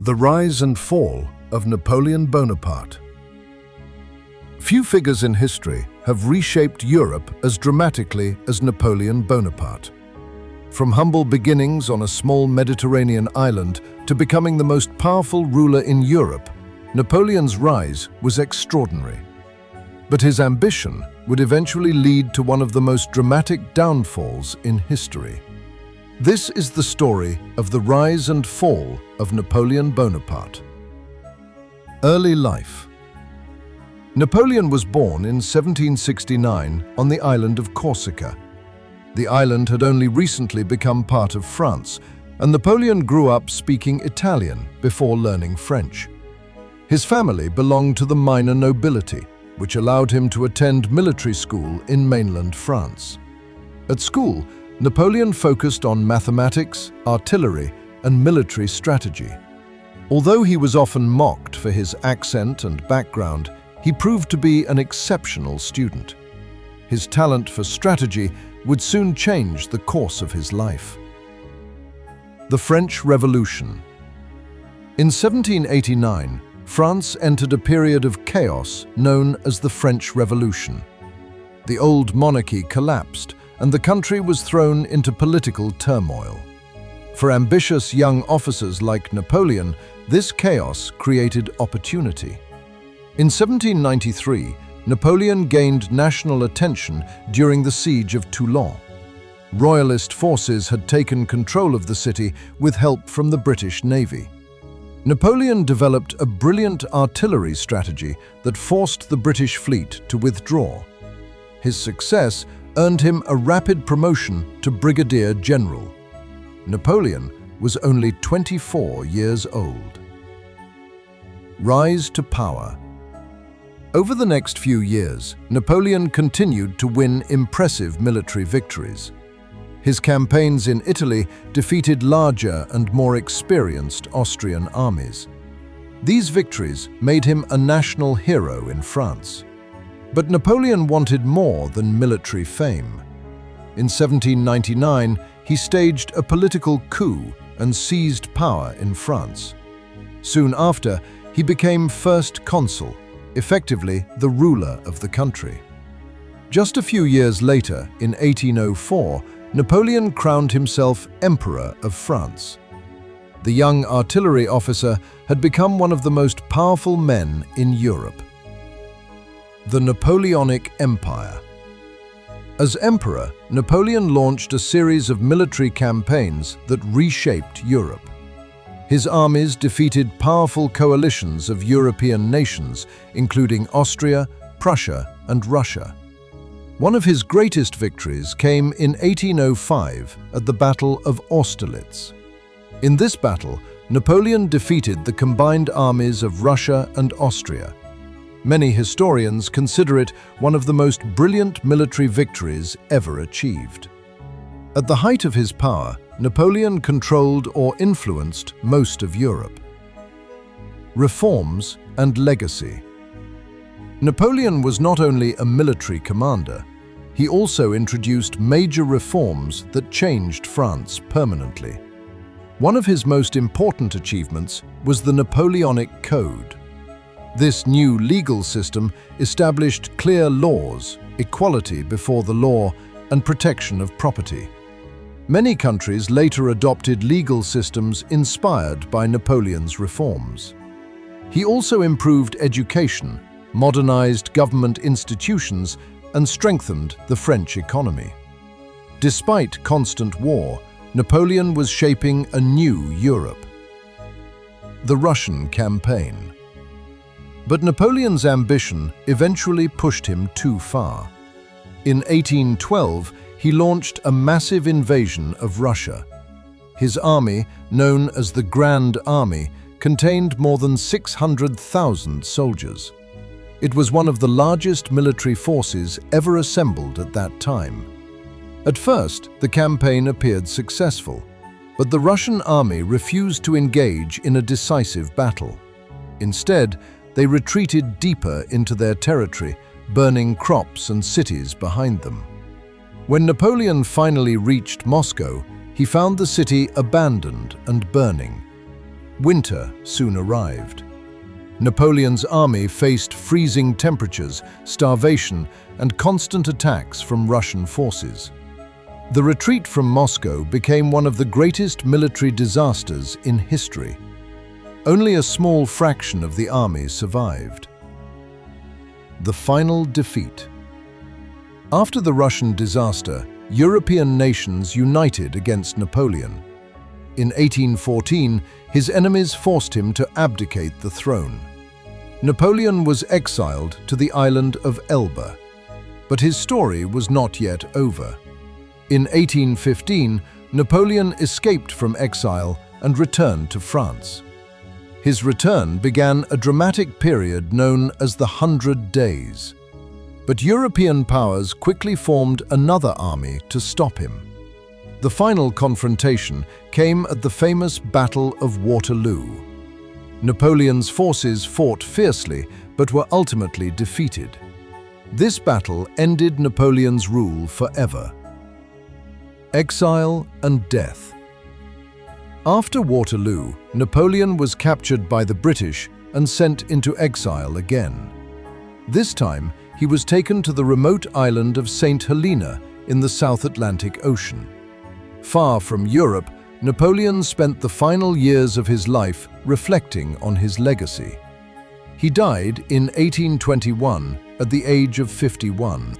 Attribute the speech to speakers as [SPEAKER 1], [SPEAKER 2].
[SPEAKER 1] The rise and fall of Napoleon Bonaparte. Few figures in history have reshaped Europe as dramatically as Napoleon Bonaparte. From humble beginnings on a small Mediterranean island to becoming the most powerful ruler in Europe, Napoleon's rise was extraordinary. But his ambition would eventually lead to one of the most dramatic downfalls in history. This is the story of the rise and fall of Napoleon Bonaparte. Early life. Napoleon was born in 1769 on the island of Corsica. The island had only recently become part of France, and Napoleon grew up speaking Italian before learning French. His family belonged to the minor nobility, which allowed him to attend military school in mainland France. At school, Napoleon focused on mathematics, artillery, and military strategy. Although he was often mocked for his accent and background, he proved to be an exceptional student. His talent for strategy would soon change the course of his life. The French Revolution. In 1789, France entered a period of chaos known as the French Revolution. The old monarchy collapsed, and the country was thrown into political turmoil. For ambitious young officers like Napoleon, this chaos created opportunity. In 1793, Napoleon gained national attention during the siege of Toulon. Royalist forces had taken control of the city with help from the British Navy. Napoleon developed a brilliant artillery strategy that forced the British fleet to withdraw. His success earned him a rapid promotion to brigadier general. Napoleon was only 24 years old. Rise to power. Over the next few years, Napoleon continued to win impressive military victories. His campaigns in Italy defeated larger and more experienced Austrian armies. These victories made him a national hero in France. But Napoleon wanted more than military fame. In 1799, he staged a political coup and seized power in France. Soon after, he became first consul, effectively the ruler of the country. Just a few years later, in 1804, Napoleon crowned himself Emperor of France. The young artillery officer had become one of the most powerful men in Europe. The Napoleonic Empire. As emperor, Napoleon launched a series of military campaigns that reshaped Europe. His armies defeated powerful coalitions of European nations, including Austria, Prussia, and Russia. One of his greatest victories came in 1805 at the Battle of Austerlitz. In this battle, Napoleon defeated the combined armies of Russia and Austria. Many historians consider it one of the most brilliant military victories ever achieved. At the height of his power, Napoleon controlled or influenced most of Europe. Reforms and legacy. Napoleon was not only a military commander, he also introduced major reforms that changed France permanently. One of his most important achievements was the Napoleonic Code. This new legal system established clear laws, equality before the law, and protection of property. Many countries later adopted legal systems inspired by Napoleon's reforms. He also improved education, modernized government institutions, and strengthened the French economy. Despite constant war, Napoleon was shaping a new Europe. The Russian campaign. But Napoleon's ambition eventually pushed him too far. In 1812, he launched a massive invasion of Russia. His army, known as the Grand Army, contained more than 600,000 soldiers. It was one of the largest military forces ever assembled at that time. At first, the campaign appeared successful, but the Russian army refused to engage in a decisive battle. Instead, they retreated deeper into their territory, burning crops and cities behind them. When Napoleon finally reached Moscow, he found the city abandoned and burning. Winter soon arrived. Napoleon's army faced freezing temperatures, starvation, and constant attacks from Russian forces. The retreat from Moscow became one of the greatest military disasters in history. Only a small fraction of the army survived. The final defeat. After the Russian disaster, European nations united against Napoleon. In 1814, his enemies forced him to abdicate the throne. Napoleon was exiled to the island of Elba. But his story was not yet over. In 1815, Napoleon escaped from exile and returned to France. His return began a dramatic period known as the 100 Days. But European powers quickly formed another army to stop him. The final confrontation came at the famous Battle of Waterloo. Napoleon's forces fought fiercely but were ultimately defeated. This battle ended Napoleon's rule forever. Exile and death. After Waterloo, Napoleon was captured by the British and sent into exile again. This time, he was taken to the remote island of St. Helena in the South Atlantic Ocean. Far from Europe, Napoleon spent the final years of his life reflecting on his legacy. He died in 1821 at the age of 51.